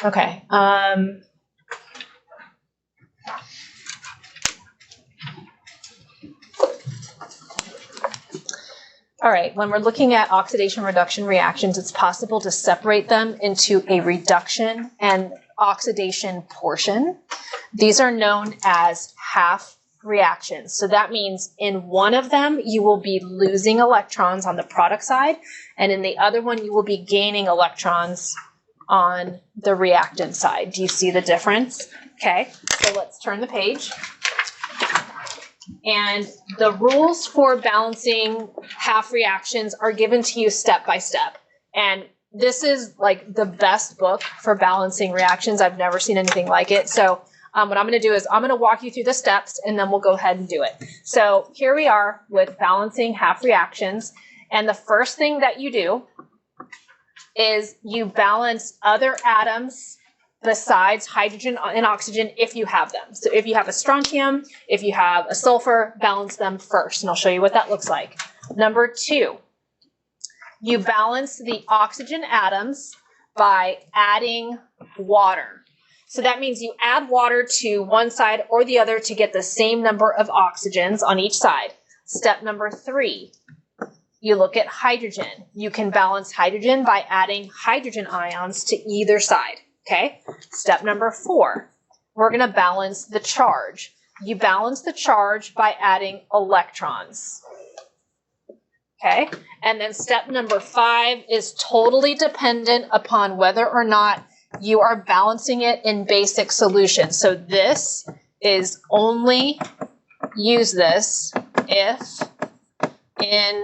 Okay. All right, when we're looking at oxidation-reduction reactions, it's possible to separate them into a reduction and oxidation portion. These are known as half reactions. So that means in one of them, you will be losing electrons on the product side, and in the other one, you will be gaining electrons on the reactant side. Do you see the difference? Okay, so let's turn the page. And the rules for balancing half reactions are given to you step by step. And this is like the best book for balancing reactions. I've never seen anything like it. So what I'm going to do is I'm going to walk you through the steps and then we'll go ahead and do it. So here we are with balancing half reactions. And the first thing that you do is you balance other atoms besides hydrogen and oxygen if you have them. So if you have a strontium, if you have a sulfur, balance them first. And I'll show you what that looks like. Number 2, you balance the oxygen atoms by adding water. So that means you add water to one side or the other to get the same number of oxygens on each side. Step number 3, you look at hydrogen. You can balance hydrogen by adding hydrogen ions to either side. Okay, step number 4, we're going to balance the charge. You balance the charge by adding electrons. Okay, and then step number 5 is totally dependent upon whether or not you are balancing it in basic solution. So this is only use this if in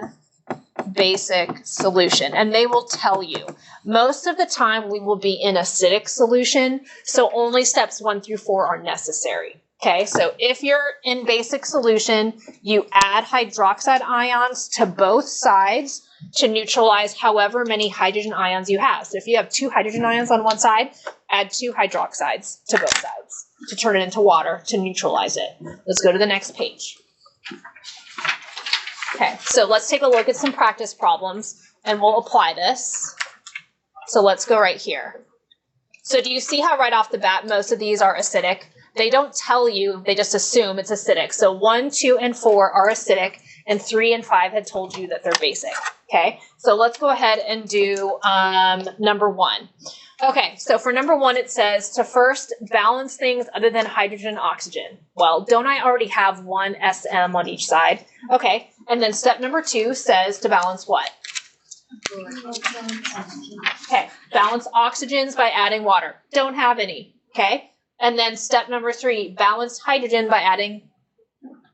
basic solution, and they will tell you. Most of the time we will be in acidic solution, so only steps 1 through 4 are necessary. Okay, so if you're in basic solution, you add hydroxide ions to both sides to neutralize however many hydrogen ions you have. So if you have 2 hydrogen ions on one side, add 2 hydroxides to both sides to turn it into water to neutralize it. Let's go to the next page. Okay, so let's take a look at some practice problems and we'll apply this. So let's go right here. So do you see how right off the bat most of these are acidic? They don't tell you, they just assume it's acidic. So 1, 2, and 4 are acidic, and 3 and 5 had told you that they're basic. Okay, so let's go ahead and do number 1. Okay, so for number 1, it says to first balance things other than hydrogen and oxygen. Well, don't I already have 1 SM on each side? Okay, and then step number 2 says to balance what? Okay, balance oxygens by adding water. Don't have any, okay? And then step number 3, balance hydrogen by adding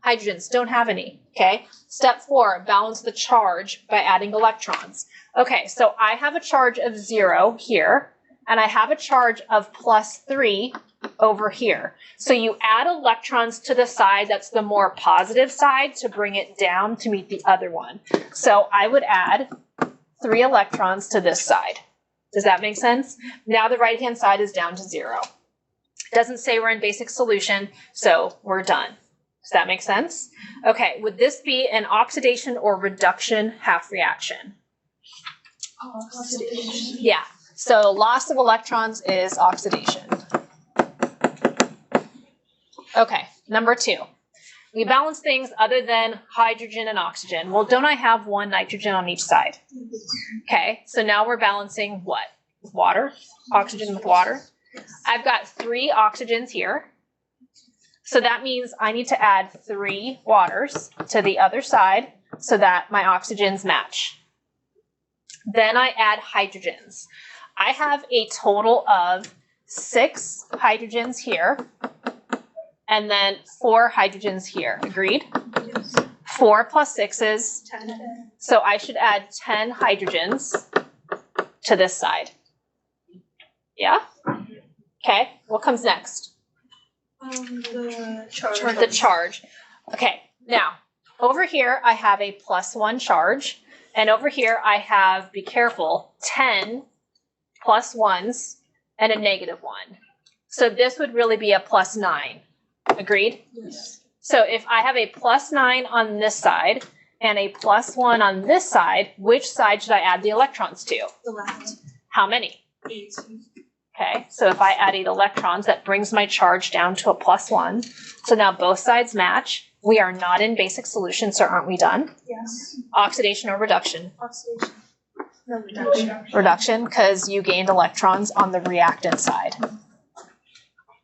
hydrogens. Don't have any, okay? Step 4, balance the charge by adding electrons. Okay, so I have a charge of 0 here, and I have a charge of +3 over here. So you add electrons to the side that's the more positive side to bring it down to meet the other one. So I would add 3 electrons to this side. Does that make sense? Now the right-hand side is down to 0. It doesn't say we're in basic solution, so we're done. Does that make sense? Okay, would this be an oxidation or reduction half reaction? Oxidation. Yeah, so loss of electrons is oxidation. Okay, number 2. We balance things other than hydrogen and oxygen. Well, don't I have 1 nitrogen on each side? Okay, so now we're balancing what? Water? Oxygen with water? I've got 3 oxygens here. So that means I need to add 3 waters to the other side so that my oxygens match. Then I add hydrogens. I have a total of 6 hydrogens here and then 4 hydrogens here. Agreed? Yes. 4 plus 6 is 10. So I should add 10 hydrogens to this side. Yeah? Okay, what comes next? The charge. The charge. Okay, now, over here I have a +1 charge, and over here I have, be careful, 10 +1s and a -1. So this would really be a +9. Agreed? Yes. So if I have a +9 on this side and a +1 on this side, which side should I add the electrons to? The left. How many? 8. Okay, so if I add 8 electrons, that brings my charge down to a +1. So now both sides match. We are not in basic solution, so aren't we done? Yes. Oxidation or reduction? Oxidation. No, reduction. Reduction, because you gained electrons on the reactant side.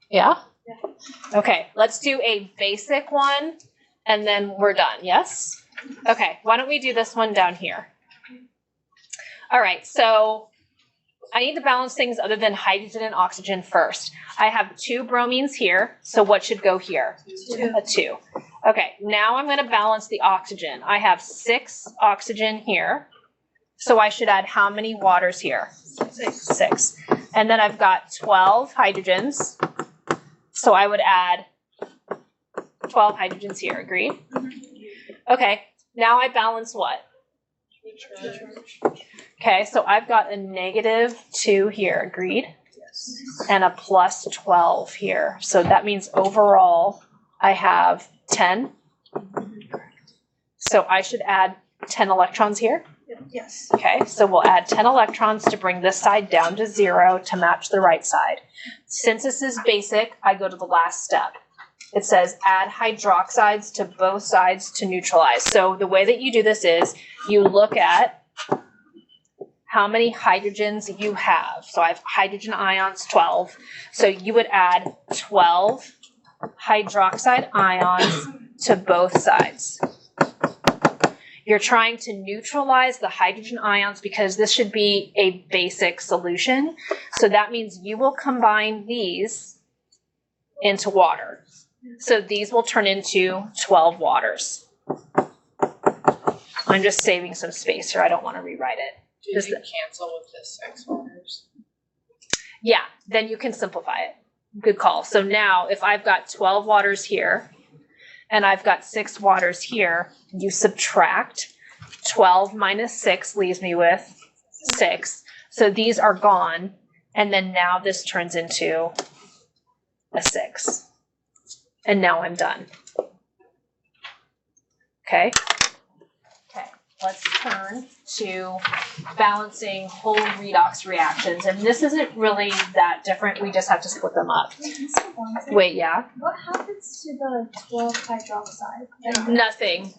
Yeah? Yeah. Okay, let's do a basic one, and then we're done, yes? Okay, why don't we do this one down here? All right, so I need to balance things other than hydrogen and oxygen first. I have 2 bromines here, so what should go here? 2. A 2. Okay, now I'm going to balance the oxygen. I have 6 oxygen here, so I should add how many waters here? 6. And then I've got 12 hydrogens, so I would add 12 hydrogens here, agreed? Okay, now I balance what? Okay, so I've got a -2 here, agreed? Yes. And a +12 here. So that means overall I have 10. So I should add 10 electrons here. Yes. Okay, so we'll add 10 electrons to bring this side down to 0 to match the right side. Since this is basic, I go to the last step. It says add hydroxides to both sides to neutralize. So the way that you do this is you look at how many hydrogens you have. So I have hydrogen ions, 12. So you would add 12 hydroxide ions to both sides. You're trying to neutralize the hydrogen ions because this should be a basic solution. So that means you will combine these into water. So these will turn into 12 waters. I'm just saving some space here. I don't want to rewrite it. Do you cancel with the 6 waters? Yeah, then you can simplify it. Good call. So now if I've got 12 waters here and I've got 6 waters here, you subtract 12 minus 6 leaves me with 6. So these are gone. And then now this turns into a 6. And now I'm done. Okay. Okay, let's turn to balancing whole redox reactions. And this isn't really that different. We just have to split them up. Wait, yeah? What happens to the 12 hydroxide? Nothing.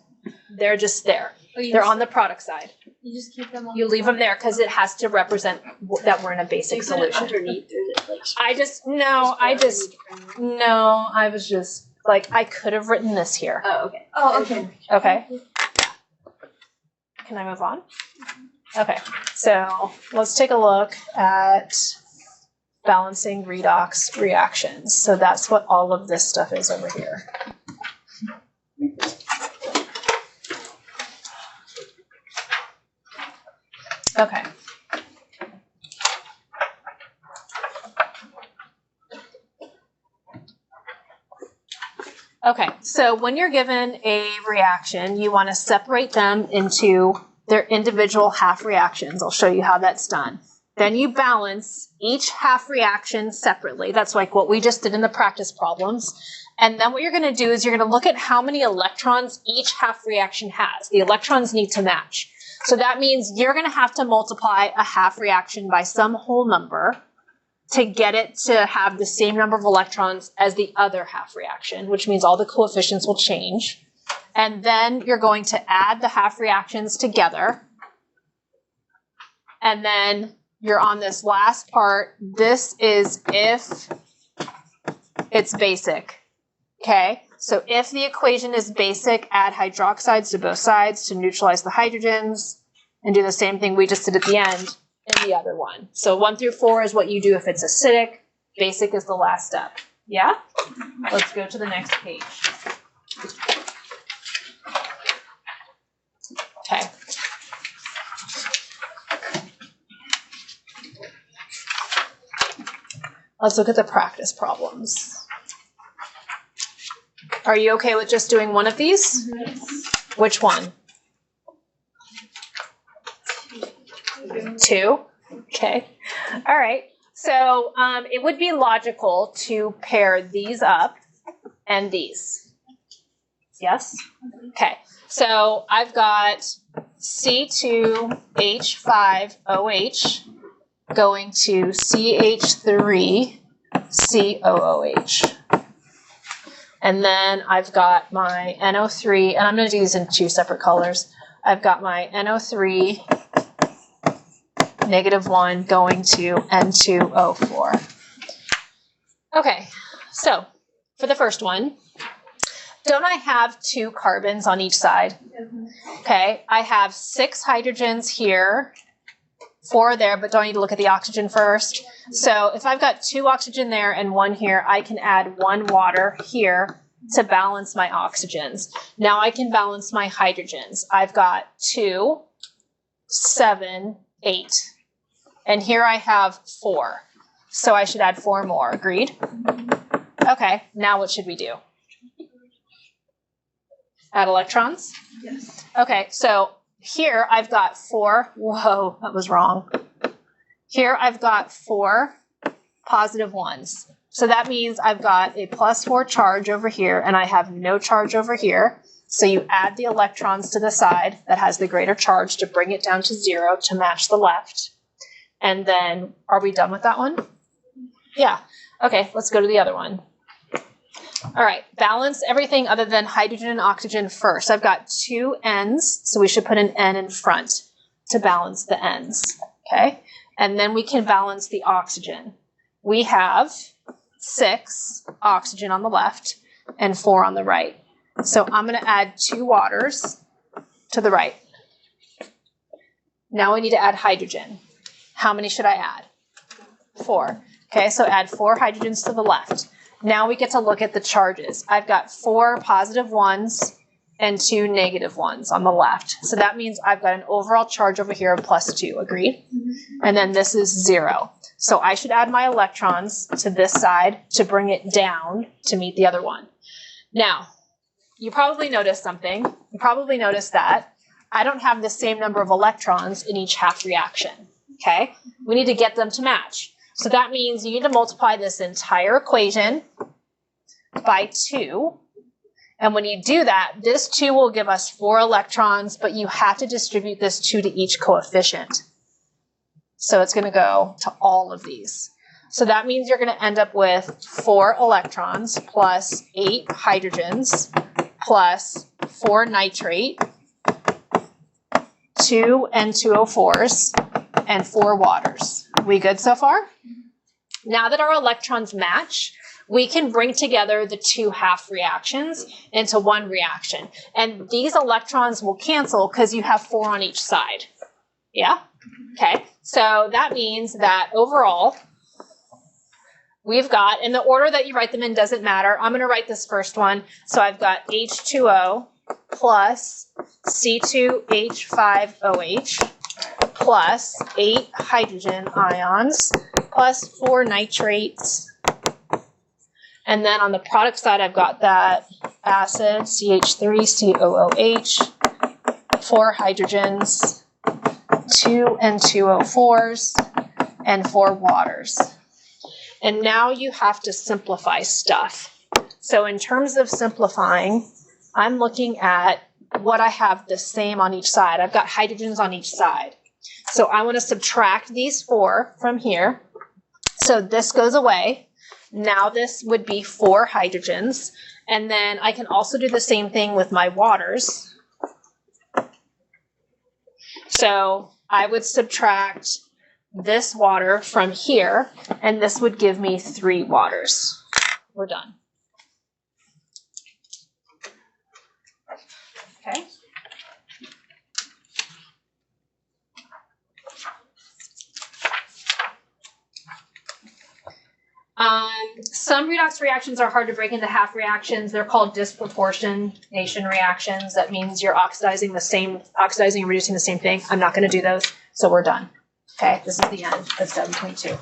They're just there. Oh, They're on the product side. You just keep them on. You leave them there because it has to represent that we're in a basic solution. Underneath, like, I was just like, I could have written this here. oh, okay. Oh, okay. Okay. Can I move on? Okay. So let's take a look at balancing redox reactions. So that's what all of this stuff is over here. Okay. Okay, so when you're given a reaction, you want to separate them into their individual half reactions. I'll show you how that's done. Then you balance each half reaction separately. That's like what we just did in the practice problems. And then what you're going to do is you're going to look at how many electrons each half reaction has. The electrons need to match. So that means you're going to have to multiply a half reaction by some whole number to get it to have the same number of electrons as the other half reaction, which means all the coefficients will change. And then you're going to add the half reactions together. And then you're on this last part. This is if it's basic. Okay? So if the equation is basic, add hydroxides to both sides to neutralize the hydrogens, and do the same thing we just did at the end in the other one. So 1 through 4 is what you do if it's acidic. Basic is the last step. Yeah? Let's go to the next page. Okay. Let's look at the practice problems. Are you okay with just doing one of these? Mm-hmm. Which one? 2? Okay. All right. So it would be logical to pair these up and these. Yes? Okay. So I've got C2H5OH going to CH3COOH. And then I've got my NO3, and I'm going to do these in 2 separate colors. I've got my NO3 -1 going to N2O4. Okay, so for the first one, don't I have 2 carbons on each side? Okay, I have 6 hydrogens here, 4 there, but do I need to look at the oxygen first? So if I've got 2 oxygen there and 1 here, I can add 1 water here to balance my oxygens. Now I can balance my hydrogens. I've got 2, 7, 8. And here I have 4. So I should add 4 more. Agreed? Okay, now what should we do? Add electrons? Yes. Okay, so here I've got 4. Whoa, that was wrong. Here I've got 4 positive ones. So that means I've got a +4 charge over here, and I have no charge over here. So you add the electrons to the side that has the greater charge to bring it down to 0 to match the left. And then, are we done with that one? Yeah. Okay, let's go to the other one. All right, balance everything other than hydrogen and oxygen first. I've got 2 N's, so we should put an N in front to balance the N's, okay? And then we can balance the oxygen. We have 6 oxygen on the left and 4 on the right. So I'm going to add 2 waters to the right. Now we need to add hydrogen. How many should I add? 4. Okay, so add 4 hydrogens to the left. Now we get to look at the charges. I've got 4 positive ones and 2 negative ones on the left. So that means I've got an overall charge over here of +2. Agreed? And then this is 0. So I should add my electrons to this side to bring it down to meet the other one. Now, you probably noticed something. You probably noticed that I don't have the same number of electrons in each half reaction. Okay? We need to get them to match. So that means you need to multiply this entire equation by 2. And when you do that, this 2 will give us 4 electrons, but you have to distribute this 2 to each coefficient. So it's going to go to all of these. So that means you're going to end up with 4 electrons plus 8 hydrogens plus 4 nitrate, 2 N2O4s, and 4 waters. We good so far? Now that our electrons match, we can bring together the 2 half reactions into one reaction. And these electrons will cancel because you have 4 on each side. Yeah? Okay. So that means that overall, we've got, and the order that you write them in doesn't matter. I'm going to write this first one. So I've got H2O plus C2H5OH plus 8 hydrogen ions plus 4 nitrates. And then on the product side, I've got that acid, CH3COOH, 4 hydrogens, 2 N2O4s, and 4 waters. And now you have to simplify stuff. So in terms of simplifying, I'm looking at what I have the same on each side. I've got hydrogens on each side. So I want to subtract these 4 from here. So this goes away. Now this would be 4 hydrogens. And then I can also do the same thing with my waters. So I would subtract this water from here, and this would give me 3 waters. We're done. Okay. Some redox reactions are hard to break into half reactions. They're called disproportionation reactions. That means you're oxidizing and reducing the same thing. I'm not going to do those, so we're done. Okay, this is the end of 7.2.